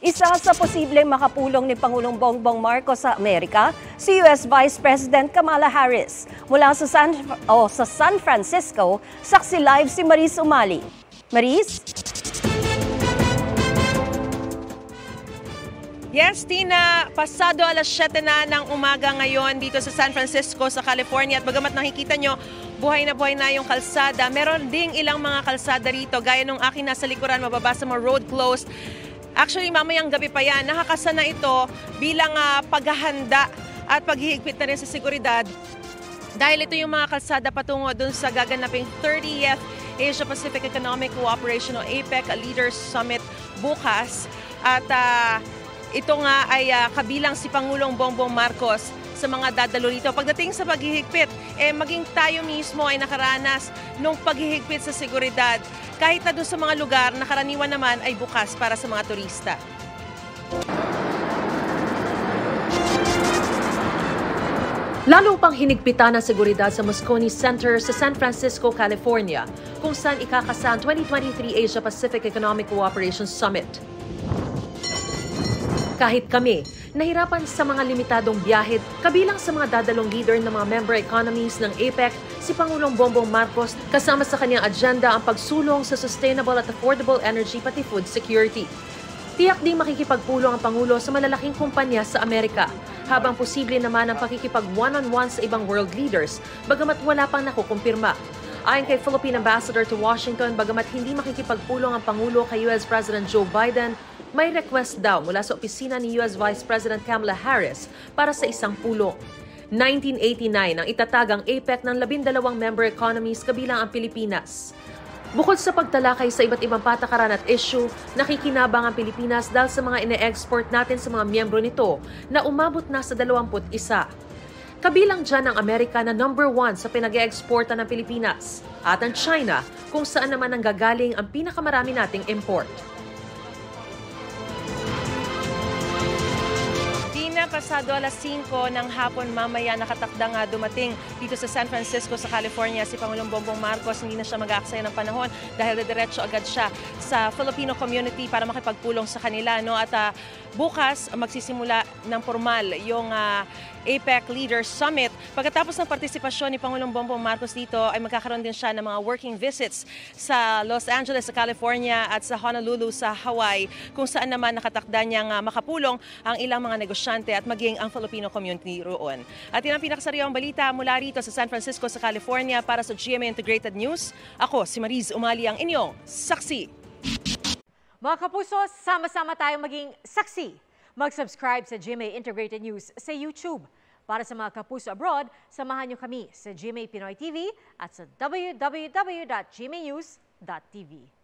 Isa sa posibleng makapulong ni Pangulong Bongbong Marcos sa Amerika, si US Vice President Kamala Harris. Mula sa San Francisco, saksi live si Maris Umali. Maris? Yes, Tina, pasado alas 7 na ng umaga ngayon dito sa San Francisco, sa California. At bagamat nakikita nyo, buhay na yung kalsada. Meron ding ilang mga kalsada rito. Gaya nung akin nasa likuran, mababasa mo road closed. Actually, mamayang gabi pa yan. Nakakasana ito bilang paghahanda at paghihigpit na rin sa seguridad. Dahil ito yung mga kalsada patungo dun sa gaganaping 30th Asia-Pacific Economic Cooperation o APEC Leaders Summit bukas. At ito nga ay kabilang si Pangulong Bongbong Marcos sa mga dadalo rito. Pagdating sa paghihigpit, maging tayo mismo ay nakaranas nung paghihigpit sa seguridad. Kahit na doon sa mga lugar na karaniwan naman ay bukas para sa mga turista. Lalo pang hinigpitan ang seguridad sa Moscone Center sa San Francisco, California, kung saan ikakasa ang 2023 Asia-Pacific Economic Cooperation Summit. Kahit kami, nahirapan sa mga limitadong biyahe, kabilang sa mga dadalong leader ng mga member economies ng APEC, si Pangulong Bongbong Marcos, kasama sa kanyang agenda ang pagsulong sa sustainable at affordable energy pati food security. Tiyak ding makikipagpulong ang Pangulo sa malalaking kumpanya sa Amerika, habang posible naman ang pakikipag one-on-one sa ibang world leaders, bagamat wala pang nakukumpirma. Ayon kay Philippine Ambassador to Washington, bagamat hindi makikipagpulong ang Pangulo kay US President Joe Biden, may request daw mula sa opisina ni US Vice President Kamala Harris para sa isang pulong. 1989 ang itatagang APEC ng 12 member economies kabilang ang Pilipinas. Bukod sa pagtalakay sa iba't ibang patakaran at issue, nakikinabang ang Pilipinas dahil sa mga ine-export natin sa mga miyembro nito na umabot na sa 21. Kabilang dyan ang Amerika na number 1 sa pinag-e-exporta ng Pilipinas at ang China kung saan naman nanggagaling ang pinakamarami nating import. Pasado alas 5 ng hapon mamaya nakatakdang dumating dito sa San Francisco sa California si Pangulong Bongbong Marcos. Hindi na siya mag-aaksaya ng panahon dahil diretso agad siya sa Filipino community para makipagpulong sa kanila. No? At bukas magsisimula ng formal yung APEC Leaders Summit. Pagkatapos ng partisipasyon ni Pangulong Bongbong Marcos dito ay magkakaroon din siya ng mga working visits sa Los Angeles sa California at sa Honolulu sa Hawaii, kung saan naman nakatakda niyang makapulong ang ilang mga negosyante at maging ang Filipino community roon. At yan ang pinakasariwang balita mula rito sa San Francisco sa California. Para sa GMA Integrated News, ako si Maris Umali, ang inyong saksi. Mga kapuso, sama-sama tayong maging saksi. Mag-subscribe sa GMA Integrated News sa YouTube. Para sa mga kapuso abroad, samahan niyo kami sa GMA Pinoy TV at sa www.gmanews.tv.